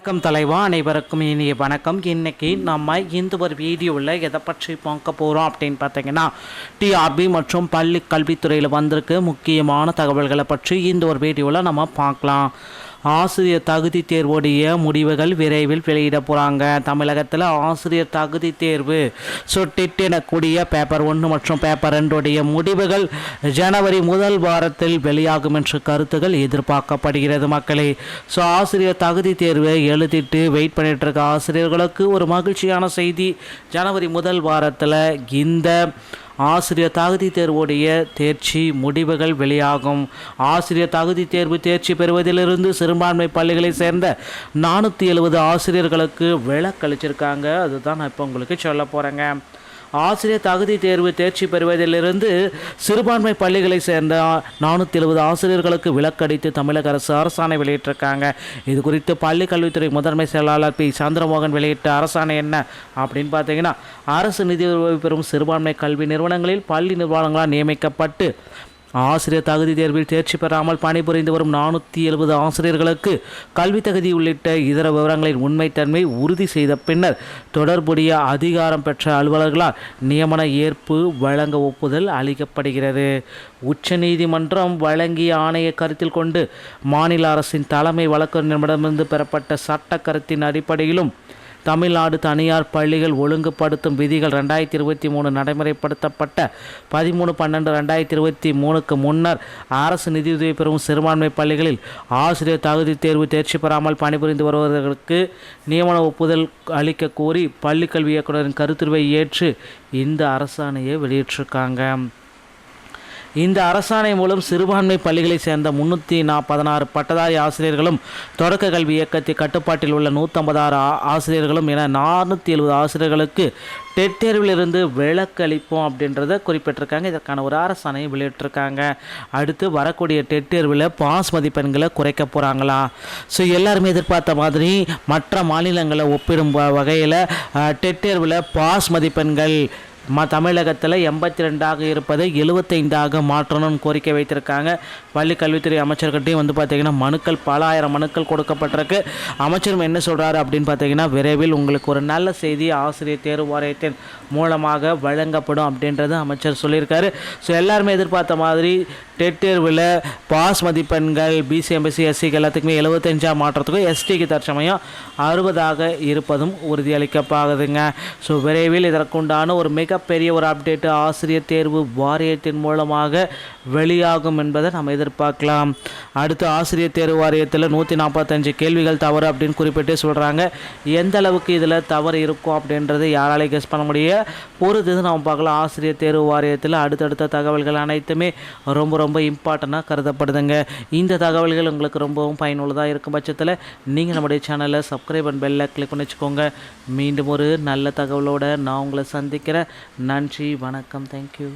வணக்கம் தலைவா, அனைவருக்கும் இனிய வணக்கம். இன்னைக்கு நம்ம இந்த ஒரு வீடியோவில் எதை பற்றி பார்க்க போகிறோம் அப்படின்னு பார்த்தீங்கன்னா, டிஆர்பி மற்றும் பள்ளி கல்வித்துறையில் வந்திருக்கு முக்கியமான தகவல்களை பற்றி இந்த ஒரு வீடியோவில் நம்ம பார்க்கலாம். ஆசிரியர் தகுதி தேர்வுடைய முடிவுகள் விரைவில் வெளியிட போகிறாங்க. தமிழகத்தில் ஆசிரியர் தகுதி தேர்வு டெட் எனக்கூடிய பேப்பர் 1 மற்றும் பேப்பர் 2 முடிவுகள் ஜனவரி முதல் வாரத்தில் வெளியாகும் என்ற கருத்துக்கள் எதிர்பார்க்கப்படுகிறது மக்களே. ஆசிரியர் தகுதி தேர்வை எழுதிட்டு வெயிட் பண்ணிட்டு இருக்க ஆசிரியர்களுக்கு ஒரு மகிழ்ச்சியான செய்தி. ஜனவரி முதல் வாரத்தில் இந்த ஆசிரியர் தகுதி தேர்வுடைய தேர்ச்சி முடிவுகள் வெளியாகும். ஆசிரியர் தகுதி தேர்வு தேர்ச்சி பெறுவதிலிருந்து சிறுபான்மை பள்ளிகளை சேர்ந்த 470 ஆசிரியர்களுக்கு விலக்களிச்சிருக்காங்க. அதுதான் நான் இப்போ உங்களுக்கு சொல்ல போகிறேங்க. ஆசிரியர் தகுதி தேர்வு தேர்ச்சி பெறுவதிலிருந்து சிறுபான்மை பள்ளிகளை சேர்ந்த 470 ஆசிரியர்களுக்கு விலக்களித்து தமிழக அரசு அரசாணை வெளியிட்டிருக்காங்க. இது குறித்து பள்ளி கல்வித்துறை முதன்மை செயலாளர் பி சந்திரமோகன் வெளியிட்ட அரசாணை என்ன அப்படின்னு பார்த்தீங்கன்னா, அரசு நிதி உதவி பெறும் சிறுபான்மை கல்வி நிறுவனங்களில் பள்ளி நிர்வாகங்களால் நியமிக்கப்பட்டு ஆசிரியர் தகுதி தேர்வில் தேர்ச்சி பெறாமல் பணிபுரிந்து வரும் 470 ஆசிரியர்களுக்கு கல்வி தகுதி உள்ளிட்ட இதர விவரங்களின் உண்மைத்தன்மை உறுதி செய்த பின்னர் தொடர்புடைய அதிகாரம் பெற்ற அலுவலர்களால் நியமன ஏற்பு வழங்க ஒப்புதல் அளிக்கப்படுகிறது. உச்சநீதிமன்றம் வழங்கிய ஆணையை கருத்தில் கொண்டு மாநில அரசின் தலைமை வழக்கறிஞரிடமிருந்து பெறப்பட்ட சட்ட கருத்தின் அடிப்படையிலும் தமிழ்நாடு தனியார் பள்ளிகள் ஒழுங்குபடுத்தும் விதிகள் 2023 நடைமுறைப்படுத்தப்பட்ட 13/12/2023க்கு முன்னர் அரசு நிதியுதவி பெறும் சிறுபான்மை பள்ளிகளில் ஆசிரியர் தகுதி தேர்வு தேர்ச்சி பெறாமல் பணிபுரிந்து வருவதற்கு நியமன ஒப்புதல் அளிக்க கோரி பள்ளிக்கல்வி இயக்குநரின் கருத்துருவை ஏற்று இந்த அரசாணையை வெளியிட்டிருக்காங்க. இந்த அரசாணை மூலம் சிறுபான்மை பள்ளிகளை சேர்ந்த 316 பட்டதாரி ஆசிரியர்களும் தொடக்க கல்வி இயக்கத்தை கட்டுப்பாட்டில் உள்ள 156 ஆசிரியர்களும் என 470 ஆசிரியர்களுக்கு டெட் தேர்விலிருந்து விலக்களிப்போம் அப்படின்றத குறிப்பிட்டிருக்காங்க. இதற்கான ஒரு அரசாணையை வெளியிட்டிருக்காங்க. அடுத்து வரக்கூடிய டெட் தேர்வில் பாஸ் மதிப்பெண்களை குறைக்க போகிறாங்களா? எல்லாருமே எதிர்பார்த்த மாதிரி மற்ற மாநிலங்களை ஒப்பிடும் வகையில் டெட் தேர்வில் பாஸ் மதிப்பெண்கள் தமிழகத்தில் 82 இருப்பதை 75 மாற்றணும்னு கோரிக்கை வைத்திருக்காங்க. பள்ளி கல்வித்துறை அமைச்சர்கிட்டையும் பார்த்திங்கன்னா மனுக்கள் பல ஆயிரம் மனுக்கள் கொடுக்கப்பட்டிருக்கு. அமைச்சரும் என்ன சொல்கிறாரு அப்படின்னு பார்த்தீங்கன்னா, விரைவில் உங்களுக்கு ஒரு நல்ல செய்தி ஆசிரியர் தேர்வு வாரியத்தின் மூலமாக வழங்கப்படும் அப்படின்றது அமைச்சர் சொல்லியிருக்காரு. எல்லாருமே எதிர்பார்த்த மாதிரி டெட் தேர்வில் பாஸ் மதிப்பெண்கள் பிசி எம்பிசி எஸ்சிக்கு எல்லாத்துக்குமே 75 மாற்றத்துக்கும் எஸ்டிக்கு தற்சமயம் 60 இருப்பதும் உறுதியளிக்கப்பாகுதுங்க. விரைவில் இதற்குண்டான ஒரு மிகப்பெரிய ஒரு அப்டேட்டு ஆசிரியர் தேர்வு வாரியத்தின் மூலமாக வெளியாகும் என்பதை நம்ம எதிர்பார்க்கலாம். அடுத்து ஆசிரியர் தேர்வு வாரியத்தில் 145 கேள்விகள் தவறு அப்படின்னு குறிப்பிட்டு சொல்கிறாங்க. எந்த அளவுக்கு இதில் தவறு இருக்கும் அப்படின்றது யாராலையும் கெஸ் பண்ண முடிய பொறுத்து நம்ம பார்க்கலாம். ஆசிரியர் தேர்வு வாரியத்தில் அடுத்தடுத்த தகவல்கள் அனைத்துமே ரொம்ப இம்பார்ட்டண்ட்டாக கருதப்படுதுங்க. இந்த தகவல்கள் உங்களுக்கு ரொம்பவும் பயனுள்ளதாக இருக்கும் பட்சத்தில் நீங்கள் நம்முடைய சேனலை சப்ஸ்கிரைப் அண்ட் பெல்லை கிளிக் பண்ணி வச்சுக்கோங்க. மீண்டும் ஒரு நல்ல தகவலோடு நான் உங்களை சந்திக்கிறேன். நன்றி, வணக்கம், தேங்க்யூ.